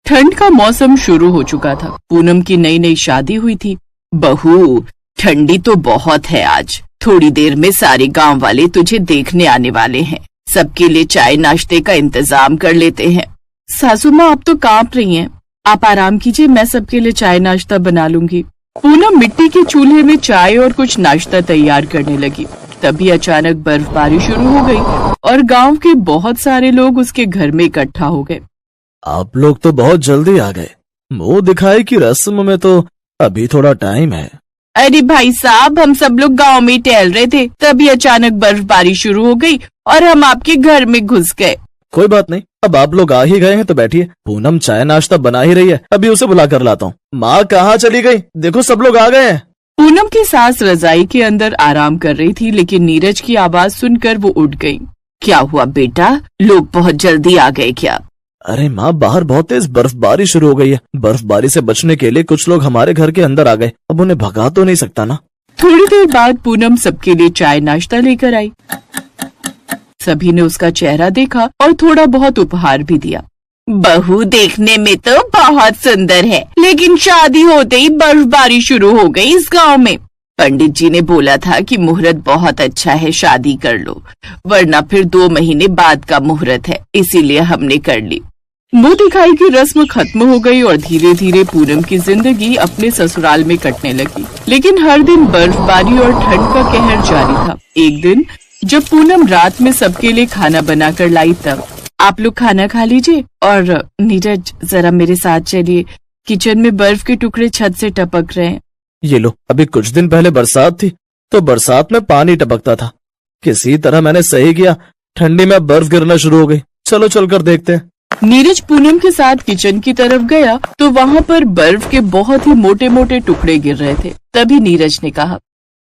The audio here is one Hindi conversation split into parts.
ठंड का मौसम शुरू हो चुका था। पूनम की नई नई शादी हुई थी। बहू, ठंडी तो बहुत है आज। थोड़ी देर में सारे गांव वाले तुझे देखने आने वाले हैं। सबके लिए चाय नाश्ते का इंतजाम कर लेते हैं। सासू माँ, आप तो कांप रही हैं। आप आराम कीजिए, मैं सबके लिए चाय नाश्ता बना लूंगी। पूनम मिट्टी के चूल्हे में चाय और कुछ नाश्ता तैयार करने लगी। तभी अचानक बर्फबारी शुरू हो गई और गांव के बहुत सारे लोग उसके घर में इकट्ठा हो गए। आप लोग तो बहुत जल्दी आ गए। मुंह दिखाई की रस्म में तो अभी थोड़ा टाइम है। अरे भाई साहब, हम सब लोग गांव में टहल रहे थे, तभी अचानक बर्फबारी शुरू हो गई और हम आपके घर में घुस गए। कोई बात नहीं, अब आप लोग आ ही गए हैं तो बैठिए। पूनम चाय नाश्ता बना ही रही है, अभी उसे बुला कर लाता हूँ। माँ कहाँ चली गई? देखो सब लोग आ गए हैं। पूनम की सास रजाई के अंदर आराम कर रही थी, लेकिन नीरज की आवाज सुनकर वो उठ गई। क्या हुआ बेटा, लोग बहुत जल्दी आ गए क्या? अरे माँ, बाहर बहुत तेज बर्फबारी शुरू हो गई है। बर्फबारी से बचने के लिए कुछ लोग हमारे घर के अंदर आ गए। अब उन्हें भगा तो नहीं सकता ना। थोड़ी देर बाद पूनम सबके लिए चाय नाश्ता लेकर आई। सभी ने उसका चेहरा देखा और थोड़ा बहुत उपहार भी दिया। बहू देखने में तो बहुत सुंदर है, लेकिन शादी होते ही बर्फबारी शुरू हो गई इस गांव में। पंडित जी ने बोला था कि मुहूर्त बहुत अच्छा है, शादी कर लो, वरना फिर 2 महीने बाद का मुहूर्त है, इसीलिए हमने कर ली। मुंह दिखाई की रस्म खत्म हो गई और धीरे धीरे पूनम की जिंदगी अपने ससुराल में कटने लगी। लेकिन हर दिन बर्फबारी और ठंड का कहर जारी था। एक दिन जब पूनम रात में सबके लिए खाना बनाकर लाई, तब आप लोग खाना खा लीजिए और नीरज जरा मेरे साथ चलिए, किचन में बर्फ के टुकड़े छत से टपक रहे हैं। ये लो, अभी कुछ दिन पहले बरसात थी तो बरसात में पानी टपकता था। किसी तरह मैंने सही किया, ठंडी में बर्फ गिरना शुरू हो गई। चलो चलकर देखते हैं। नीरज पूनम के साथ किचन की तरफ गया तो वहाँ पर बर्फ के बहुत ही मोटे मोटे टुकड़े गिर रहे थे। तभी नीरज ने कहा,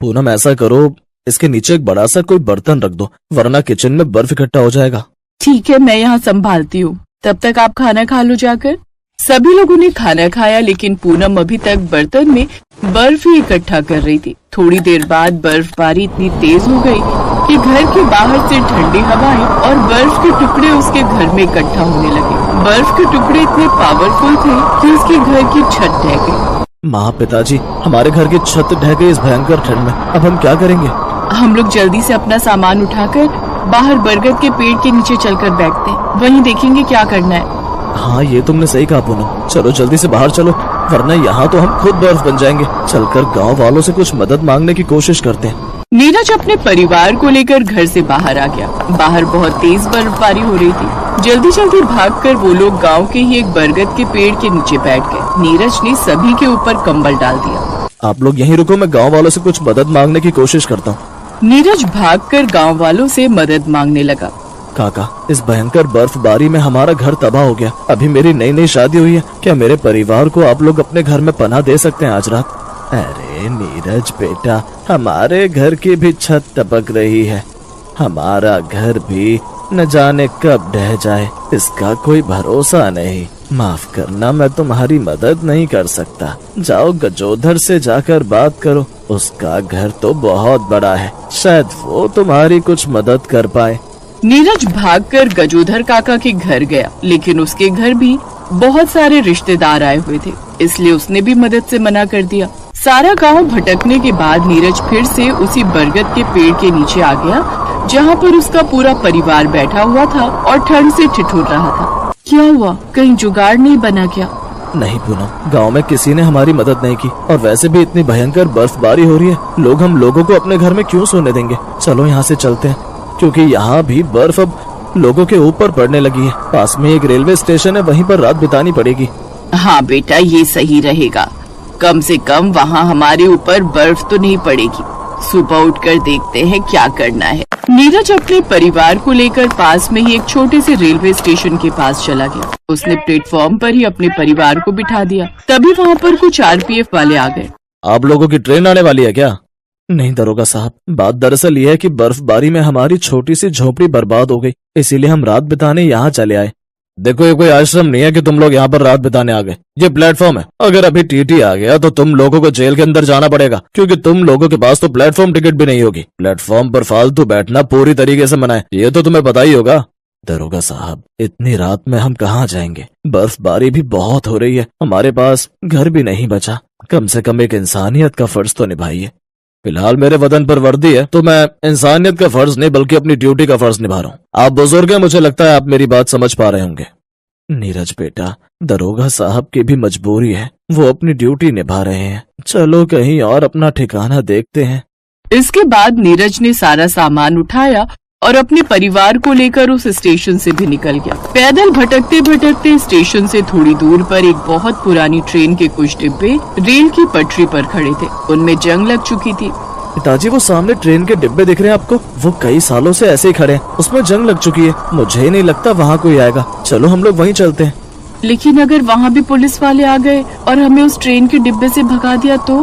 पूनम ऐसा करो, इसके नीचे एक बड़ा सा कोई बर्तन रख दो, वरना किचन में बर्फ इकट्ठा हो जाएगा। ठीक है, मैं यहाँ संभालती हूँ, तब तक आप खाना खा लो जाकर। सभी लोगों ने खाना खाया, लेकिन पूनम अभी तक बर्तन में बर्फ ही इकट्ठा कर रही थी। थोड़ी देर बाद बर्फबारी इतनी तेज हो गई कि घर के बाहर से ठंडी हवाएं और बर्फ के टुकड़े उसके घर में इकट्ठा होने लगे। बर्फ के टुकड़े इतने पावरफुल थे कि उसके घर की छत ढह गई। माँ, पिताजी, हमारे घर की छत ढह गई इस भयंकर ठंड में। अब हम क्या करेंगे? हम लोग जल्दी से अपना सामान उठाकर बाहर बरगद के पेड़ के नीचे चलकर बैठते हैं, वहीं देखेंगे क्या करना है। हाँ, ये तुमने सही कहा पूनम। चलो जल्दी से बाहर चलो, वरना यहाँ तो हम खुद बर्फ बन जाएंगे। चलकर गांव वालों से कुछ मदद मांगने की कोशिश करते हैं। नीरज अपने परिवार को लेकर घर से बाहर आ गया। बाहर बहुत तेज बर्फबारी हो रही थी। जल्दी जल्दी भागकर वो लोग गांव के ही एक बरगद के पेड़ के नीचे बैठ गए। नीरज ने सभी के ऊपर कंबल डाल दिया। आप लोग यहीं रुको, मैं गाँव वालों से कुछ मदद मांगने की कोशिश करता हूँ। नीरज भागकर गांव वालों से मदद मांगने लगा। काका, इस भयंकर बर्फबारी में हमारा घर तबाह हो गया। अभी मेरी नई नई शादी हुई है, क्या मेरे परिवार को आप लोग अपने घर में पनाह दे सकते हैं आज रात? अरे नीरज बेटा, हमारे घर की भी छत टपक रही है। हमारा घर भी न जाने कब ढह जाए, इसका कोई भरोसा नहीं। माफ करना, मैं तुम्हारी मदद नहीं कर सकता। जाओ गजोधर से जाकर बात करो, उसका घर तो बहुत बड़ा है, शायद वो तुम्हारी कुछ मदद कर पाए। नीरज भागकर गजोधर काका के घर गया, लेकिन उसके घर भी बहुत सारे रिश्तेदार आए हुए थे, इसलिए उसने भी मदद से मना कर दिया। सारा गांव भटकने के बाद नीरज फिर से उसी बरगद के पेड़ के नीचे आ गया, जहां पर उसका पूरा परिवार बैठा हुआ था और ठंड से ठिठुर रहा था। क्या हुआ, कहीं जुगाड़ नहीं बना क्या? नहीं पूनम, गांव में किसी ने हमारी मदद नहीं की, और वैसे भी इतनी भयंकर बर्फबारी हो रही है। लोग हम लोगों को अपने घर में क्यों सोने देंगे? चलो यहाँ से चलते हैं, क्योंकि यहाँ भी बर्फ अब लोगों के ऊपर पड़ने लगी है। पास में एक रेलवे स्टेशन है, वहीं पर रात बितानी पड़ेगी। हाँ बेटा, ये सही रहेगा। कम से कम वहाँ हमारे ऊपर बर्फ तो नहीं पड़ेगी। सुबह उठकर देखते हैं क्या करना है। नीरज अपने परिवार को लेकर पास में ही एक छोटे से रेलवे स्टेशन के पास चला गया। उसने प्लेटफॉर्म पर ही अपने परिवार को बिठा दिया। तभी वहाँ पर कुछ आरपीएफ वाले आ गए। आप लोगों की ट्रेन आने वाली है क्या? नहीं दरोगा साहब, बात दरअसल ये है कि बर्फबारी में हमारी छोटी सी झोपड़ी बर्बाद हो गई, इसीलिए हम रात बिताने यहाँ चले आए। देखो, ये कोई आश्रम नहीं है कि तुम लोग यहाँ पर रात बिताने आ गए। ये प्लेटफॉर्म है। अगर अभी टीटी आ गया तो तुम लोगों को जेल के अंदर जाना पड़ेगा, क्योंकि तुम लोगों के पास तो प्लेटफॉर्म टिकट भी नहीं होगी। प्लेटफॉर्म पर फालतू बैठना पूरी तरीके से मना है, ये तो तुम्हें पता ही होगा। दरोगा साहब, इतनी रात में हम कहाँ जाएंगे? बर्फबारी भी बहुत हो रही है, हमारे पास घर भी नहीं बचा। कम से कम एक इंसानियत का फर्ज तो निभाइए। फिलहाल मेरे वतन पर वर्दी है तो मैं इंसानियत का फर्ज नहीं बल्कि अपनी ड्यूटी का फर्ज निभा रहा हूँ। आप बुजुर्ग हैं, मुझे लगता है आप मेरी बात समझ पा रहे होंगे। नीरज बेटा, दरोगा साहब की भी मजबूरी है, वो अपनी ड्यूटी निभा रहे हैं। चलो कहीं और अपना ठिकाना देखते हैं। इसके बाद नीरज ने सारा सामान उठाया और अपने परिवार को लेकर उस स्टेशन से भी निकल गया। पैदल भटकते भटकते स्टेशन से थोड़ी दूर पर एक बहुत पुरानी ट्रेन के कुछ डिब्बे रेल की पटरी पर खड़े थे। उनमें जंग लग चुकी थी। पिताजी, वो सामने ट्रेन के डिब्बे दिख रहे हैं आपको? वो कई सालों से ऐसे ही खड़े हैं, उसमें जंग लग चुकी है। मुझे ही नहीं लगता वहाँ कोई आएगा। चलो हम लोग वहीं चलते हैं। लेकिन अगर वहाँ भी पुलिस वाले आ गए और हमें उस ट्रेन के डिब्बे से भगा दिया तो?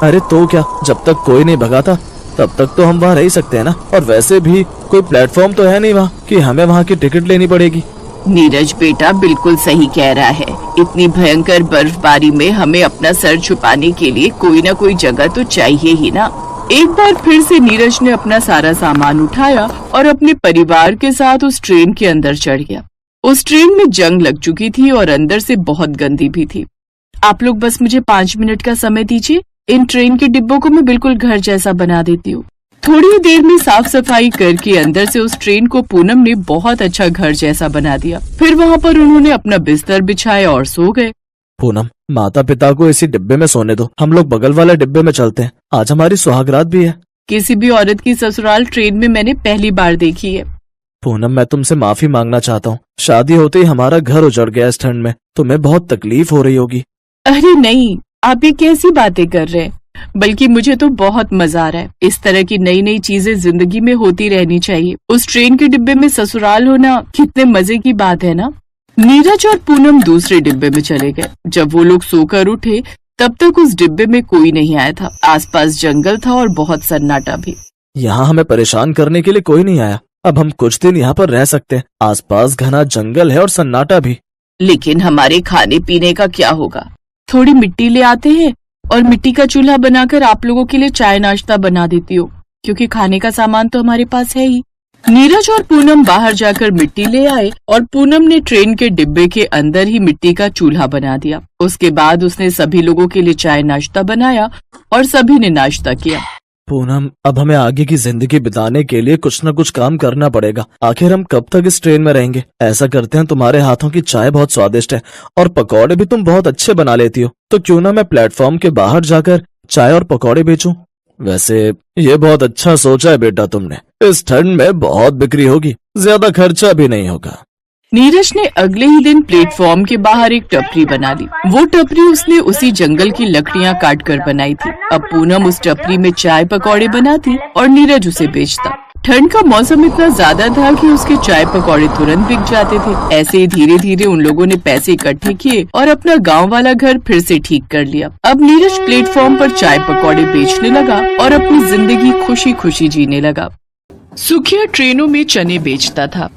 अरे तो क्या, जब तक कोई नहीं भगाता तब तक तो हम वहाँ रह ही सकते हैं ना। और वैसे भी कोई प्लेटफॉर्म तो है नहीं वहाँ कि हमें वहाँ की टिकट लेनी पड़ेगी। नीरज बेटा बिल्कुल सही कह रहा है। इतनी भयंकर बर्फबारी में हमें अपना सर छुपाने के लिए कोई न कोई जगह तो चाहिए ही ना। एक बार फिर से नीरज ने अपना सारा सामान उठाया और अपने परिवार के साथ उस ट्रेन के अंदर चढ़ गया। उस ट्रेन में जंग लग चुकी थी और अंदर से बहुत गंदी भी थी। आप लोग बस मुझे 5 मिनट का समय दीजिए, इन ट्रेन के डिब्बों को मैं बिल्कुल घर जैसा बना देती हूँ। थोड़ी ही देर में साफ सफाई करके अंदर से उस ट्रेन को पूनम ने बहुत अच्छा घर जैसा बना दिया। फिर वहाँ पर उन्होंने अपना बिस्तर बिछाया और सो गए। पूनम, माता पिता को इसी डिब्बे में सोने दो, हम लोग बगल वाले डिब्बे में चलते हैं। आज हमारी सुहागरात भी है। किसी भी औरत की ससुराल ट्रेन में मैंने पहली बार देखी है। पूनम, मैं तुमसे माफी मांगना चाहता हूँ। शादी होते ही हमारा घर उजड़ गया इस ठंड में, तुम्हें बहुत तकलीफ हो रही होगी। अरे नहीं, आप ये कैसी बातें कर रहे हैं? बल्कि मुझे तो बहुत मजा आ रहा है। इस तरह की नई नई चीजें जिंदगी में होती रहनी चाहिए। उस ट्रेन के डिब्बे में ससुराल होना कितने मजे की बात है ना। नीरज और पूनम दूसरे डिब्बे में चले गए। जब वो लोग सोकर उठे तब तक उस डिब्बे में कोई नहीं आया था। आसपास जंगल था और बहुत सन्नाटा भी। यहाँ हमें परेशान करने के लिए कोई नहीं आया। अब हम कुछ दिन यहाँ पर रह सकते हैं। आसपास घना जंगल है और सन्नाटा भी। लेकिन हमारे खाने पीने का क्या होगा? थोड़ी मिट्टी ले आते हैं और मिट्टी का चूल्हा बनाकर आप लोगों के लिए चाय नाश्ता बना देती हूँ, क्योंकि खाने का सामान तो हमारे पास है ही। नीरज और पूनम बाहर जाकर मिट्टी ले आए और पूनम ने ट्रेन के डिब्बे के अंदर ही मिट्टी का चूल्हा बना दिया। उसके बाद उसने सभी लोगों के लिए चाय नाश्ता बनाया और सभी ने नाश्ता किया। पूनम, अब हमें आगे की जिंदगी बिताने के लिए कुछ न कुछ काम करना पड़ेगा। आखिर हम कब तक इस ट्रेन में रहेंगे? ऐसा करते हैं, तुम्हारे हाथों की चाय बहुत स्वादिष्ट है और पकौड़े भी तुम बहुत अच्छे बना लेती हो, तो क्यों ना मैं प्लेटफॉर्म के बाहर जाकर चाय और पकौड़े बेचूं? वैसे ये बहुत अच्छा सोचा है बेटा तुमने। इस ठंड में बहुत बिक्री होगी, ज्यादा खर्चा भी नहीं होगा। नीरज ने अगले ही दिन प्लेटफॉर्म के बाहर एक टपरी बना ली। वो टपरी उसने उसी जंगल की लकड़ियां काट कर बनाई थी। अब पूनम उस टपरी में चाय पकौड़े बनाती और नीरज उसे बेचता। ठंड का मौसम इतना ज्यादा था कि उसके चाय पकौड़े तुरंत बिक जाते थे। ऐसे ही धीरे धीरे उन लोगों ने पैसे इकट्ठे किए और अपना गांव वाला घर फिर से ठीक कर लिया। अब नीरज प्लेटफॉर्म पर चाय पकौड़े बेचने लगा और अपनी जिंदगी खुशी खुशी जीने लगा। सुखिया ट्रेनों में चने बेचता था।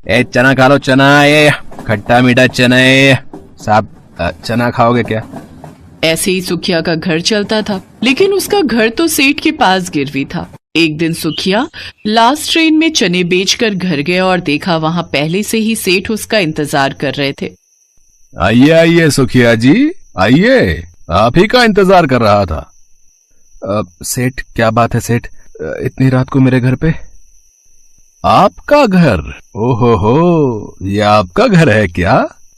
ए चना खा लो, चना ये खट्टा मीठा चना है साहब। चना खाओगे क्या? ऐसे ही सुखिया का घर चलता था, लेकिन उसका घर तो सेठ के पास गिरवी था। एक दिन सुखिया लास्ट ट्रेन में चने बेचकर घर गया और देखा वहाँ पहले से ही सेठ उसका इंतजार कर रहे थे। आइए आइए सुखिया जी, आइए, आप ही का इंतजार कर रहा था। सेठ, क्या बात है सेठ, इतनी रात को मेरे घर पे? आपका घर? ओहो हो, ये आपका घर है क्या?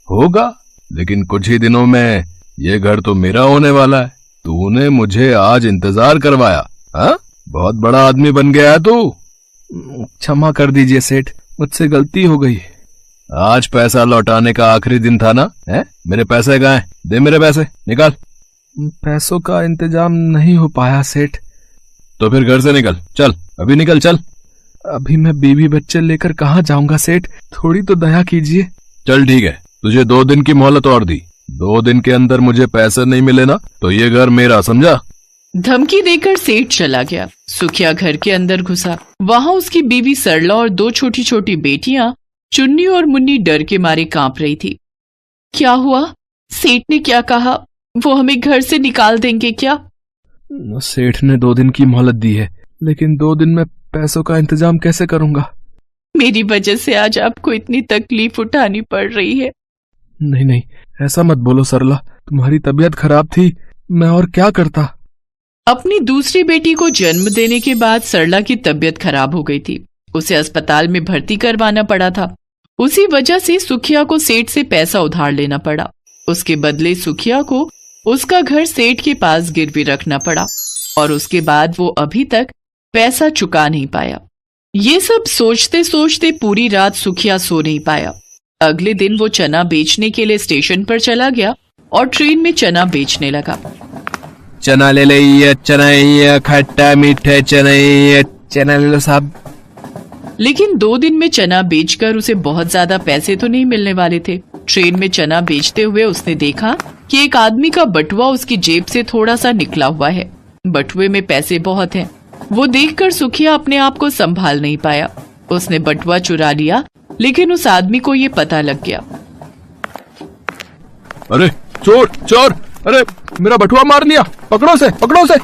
होगा, लेकिन कुछ ही दिनों में ये घर तो मेरा होने वाला है। तूने मुझे आज इंतजार करवाया, हाँ? बहुत बड़ा आदमी बन गया है तू। क्षमा कर दीजिए सेठ, मुझसे गलती हो गई। आज पैसा लौटाने का आखिरी दिन था ना? है? मेरे पैसे कहाँ हैं? दे मेरे पैसे, निकाल। पैसों का इंतजाम नहीं हो पाया सेठ। तो फिर घर से निकल, चल अभी निकल, चल। अभी मैं बीवी बच्चे लेकर कहाँ जाऊंगा सेठ, थोड़ी तो दया कीजिए। चल ठीक है, तुझे 2 दिन की मोहलत और दी। 2 दिन के अंदर मुझे पैसे नहीं मिले ना तो ये घर मेरा, समझा? धमकी देकर सेठ चला गया। सुखिया घर के अंदर घुसा। वहाँ उसकी बीवी सरला और 2 छोटी छोटी बेटियां चुन्नी और मुन्नी डर के मारे कांप रही थी। क्या हुआ? सेठ ने क्या कहा? वो हमें घर से निकाल देंगे क्या? सेठ ने 2 दिन की मोहलत दी है, लेकिन 2 दिन में पैसों का इंतजाम कैसे करूंगा? मेरी वजह से आज आपको इतनी तकलीफ उठानी पड़ रही है। नहीं नहीं, ऐसा मत बोलो सरला, तुम्हारी तबीयत खराब थी, मैं और क्या करता। अपनी दूसरी बेटी को जन्म देने के बाद सरला की तबीयत खराब हो गई थी। उसे अस्पताल में भर्ती करवाना पड़ा था। उसी वजह से सुखिया को सेठ से पैसा उधार लेना पड़ा। उसके बदले सुखिया को उसका घर सेठ के पास गिरवी रखना पड़ा और उसके बाद वो अभी तक पैसा चुका नहीं पाया। ये सब सोचते सोचते पूरी रात सुखिया सो नहीं पाया। अगले दिन वो चना बेचने के लिए स्टेशन पर चला गया और ट्रेन में चना बेचने लगा। चना ले लो, चना खट्टा मीठा चना ले लो साहब। लेकिन 2 दिन में चना बेचकर उसे बहुत ज्यादा पैसे तो नहीं मिलने वाले थे। ट्रेन में चना बेचते हुए उसने देखा कि एक आदमी का बटुआ उसकी जेब से थोड़ा सा निकला हुआ है। बटुए में पैसे बहुत हैं। वो देखकर सुखिया अपने आप को संभाल नहीं पाया। उसने बटुआ चुरा लिया, लेकिन उस आदमी को ये पता लग गया। अरे चोर चोर, अरे मेरा बटुआ मार लिया, पकड़ो से पकड़ो से।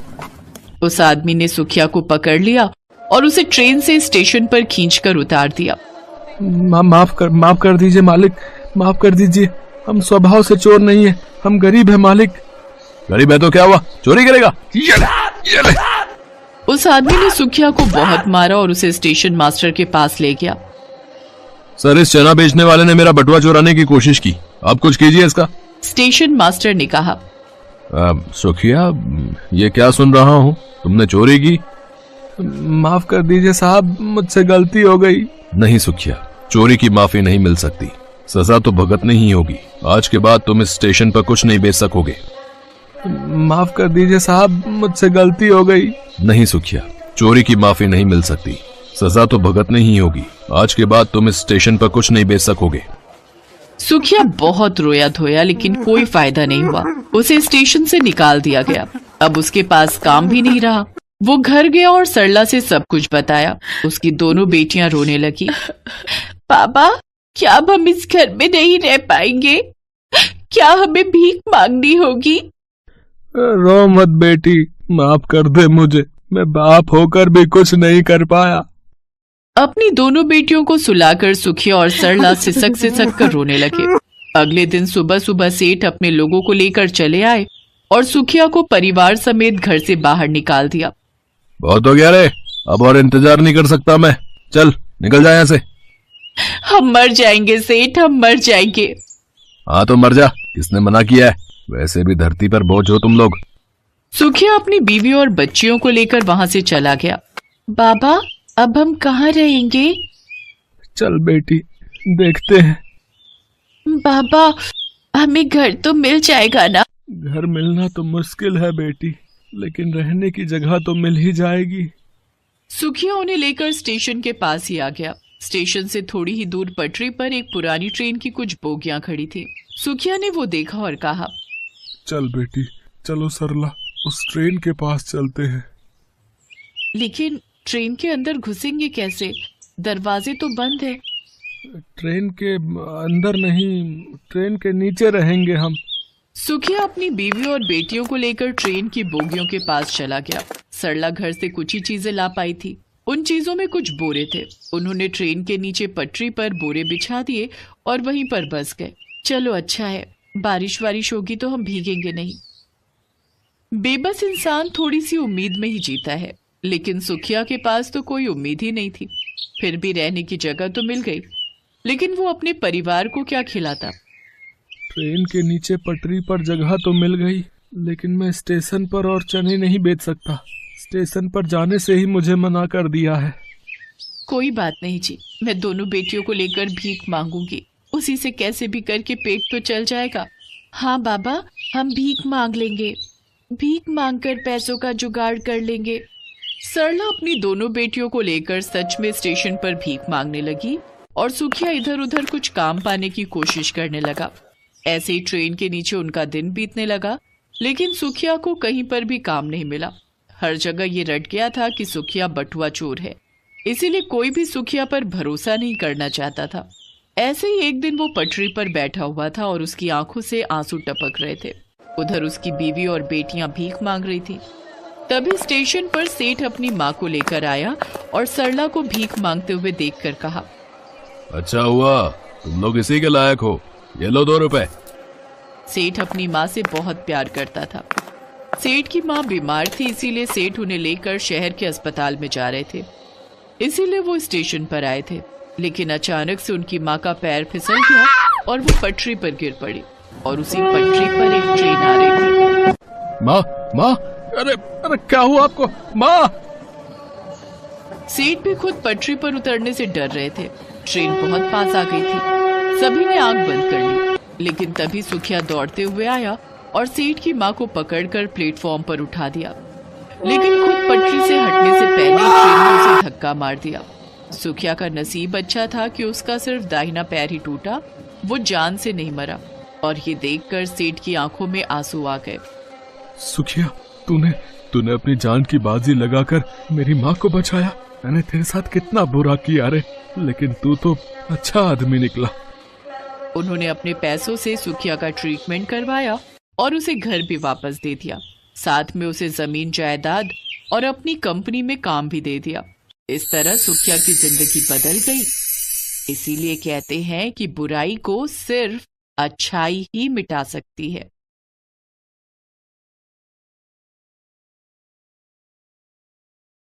उस आदमी ने सुखिया को पकड़ लिया और उसे ट्रेन से स्टेशन पर खींचकर उतार दिया। माफ कर दीजिए मालिक, माफ कर दीजिए, हम स्वभाव से चोर नहीं है, हम गरीब है मालिक। गरीब है तो क्या हुआ, चोरी करेगा। ये ले। उस आदमी ने सुखिया को बहुत मारा और उसे स्टेशन मास्टर के पास ले गया। सर, इस चना बेचने वाले ने मेरा बटुआ चुराने की कोशिश की, आप कुछ कीजिए इसका। स्टेशन मास्टर ने कहा। सुखिया, ये क्या सुन रहा हूँ, तुमने चोरी की? माफ कर दीजिए साहब, मुझसे गलती हो गई। नहीं सुखिया, चोरी की माफी नहीं मिल सकती, सजा तो भुगतनी ही होगी। आज के बाद तुम इस स्टेशन पर कुछ नहीं बेच सकोगे। माफ कर दीजिए साहब, मुझसे गलती हो गई। नहीं सुखिया, चोरी की माफी नहीं मिल सकती, सजा तो भुगतनी ही होगी। आज के बाद तुम इस स्टेशन पर कुछ नहीं बेच सकोगे। सुखिया बहुत रोया धोया, लेकिन कोई फायदा नहीं हुआ। उसे स्टेशन से निकाल दिया गया। अब उसके पास काम भी नहीं रहा। वो घर गया और सरला से सब कुछ बताया। उसकी दोनों बेटियां रोने लगी। पापा, क्या अब हम इस घर में नहीं रह पाएंगे? क्या हमें भीख मांगनी होगी? रो मत बेटी, माफ कर दे मुझे, मैं बाप होकर भी कुछ नहीं कर पाया। अपनी दोनों बेटियों को सुलाकर सुखिया और सरला सिसक कर रोने लगे। अगले दिन सुबह सुबह सेठ अपने लोगों को लेकर चले आए और सुखिया को परिवार समेत घर से बाहर निकाल दिया। बहुत हो गया रे, अब और इंतजार नहीं कर सकता मैं, चल निकल जा यहाँ से। हम मर जाएंगे सेठ, हम मर जाएंगे। हाँ तो मर जा, किसने मना किया है, वैसे भी धरती पर बोझ हो तुम लोग। सुखिया अपनी बीवी और बच्चियों को लेकर वहां से चला गया। बाबा, अब हम कहाँ रहेंगे? चल बेटी, देखते हैं। बाबा, हमें घर तो मिल जाएगा ना? घर मिलना तो मुश्किल है बेटी, लेकिन रहने की जगह तो मिल ही जाएगी। सुखिया उन्हें लेकर स्टेशन के पास ही आ गया। स्टेशन से थोड़ी ही दूर पटरी पर एक पुरानी ट्रेन की कुछ बोगियां खड़ी थी। सुखिया ने वो देखा और कहा, चल बेटी, चलो सरला, उस ट्रेन के पास चलते हैं। लेकिन ट्रेन के अंदर घुसेंगे कैसे? दरवाजे तो बंद है। ट्रेन के अंदर नहीं, ट्रेन के नीचे रहेंगे हम। सुखिया अपनी बीवी और बेटियों को लेकर ट्रेन की बोगियों के पास चला गया। सरला घर से कुछ ही चीजें ला पाई थी। उन चीजों में कुछ बोरे थे। उन्होंने ट्रेन के नीचे पटरी पर बोरे बिछा दिए और वहीं पर बस गए। चलो अच्छा है, बारिश वारिश होगी तो हम भीगेंगे नहीं। बेबस इंसान थोड़ी सी उम्मीद में ही जीता है, लेकिन सुखिया के पास तो कोई उम्मीद ही नहीं थी। फिर भी रहने की जगह तो मिल गई, लेकिन वो अपने परिवार को क्या खिलाता? ट्रेन के नीचे पटरी पर जगह तो मिल गई, लेकिन मैं स्टेशन पर और चने नहीं बेच सकता। स्टेशन पर जाने से ही मुझे मना कर दिया है। कोई बात नहीं जी, मैं दोनों बेटियों को लेकर भीख मांगूंगी। उसी से कैसे भी करके पेट तो चल जाएगा। हाँ बाबा, हम भीख मांग लेंगे, भीख मांगकर पैसों का जुगाड़ कर लेंगे। सरला अपनी दोनों बेटियों को लेकर सच में स्टेशन पर भीख मांगने लगी और सुखिया इधर उधर कुछ काम पाने की कोशिश करने लगा। ऐसे ही ट्रेन के नीचे उनका दिन बीतने लगा, लेकिन सुखिया को कहीं पर भी काम नहीं मिला। हर जगह ये रट गया था कि सुखिया बटुआ चोर है, इसीलिए कोई भी सुखिया पर भरोसा नहीं करना चाहता था। ऐसे ही एक दिन वो पटरी पर बैठा हुआ था और उसकी आंखों से आंसू टपक रहे थे। उधर उसकी बीवी और बेटियां भीख मांग रही थी। तभी स्टेशन पर सेठ अपनी माँ को लेकर आया और सरला को भीख मांगते हुए देखकर कहा, अच्छा हुआ, तुम लोग इसी के लायक हो। ये लो 2 रुपए। सेठ अपनी माँ से बहुत प्यार करता था। सेठ की माँ बीमार थी, इसीलिए सेठ उन्हें लेकर शहर के अस्पताल में जा रहे थे। इसीलिए वो स्टेशन पर आए थे, लेकिन अचानक से उनकी माँ का पैर फिसल गया और वो पटरी पर गिर पड़ी और उसी पटरी पर एक ट्रेन आ रही थी। माँ, माँ, अरे अरे क्या हुआ आपको माँ? सेठ भी खुद पटरी पर उतरने से डर रहे थे। ट्रेन बहुत पास आ गई थी। सभी ने आंख बंद कर ली, लेकिन तभी सुखिया दौड़ते हुए आया और सेठ की माँ को पकड़कर प्लेटफॉर्म पर उठा दिया, लेकिन खुद पटरी से हटने से पहले ट्रेन ने उसे धक्का मार दिया। सुखिया का नसीब अच्छा था कि उसका सिर्फ दाहिना पैर ही टूटा, वो जान से नहीं मरा। और ये देखकर सेठ की आंखों में आंसू आ गए। सुखिया, तूने अपनी जान की बाजी लगाकर मेरी माँ को बचाया। मैंने तेरे साथ कितना बुरा किया रे, लेकिन तू तो अच्छा आदमी निकला। उन्होंने अपने पैसों से सुखिया का ट्रीटमेंट करवाया और उसे घर भी वापस दे दिया। साथ में उसे जमीन जायदाद और अपनी कंपनी में काम भी दे दिया। इस तरह सुखिया की जिंदगी बदल गई। इसीलिए कहते हैं कि बुराई को सिर्फ अच्छाई ही मिटा सकती है।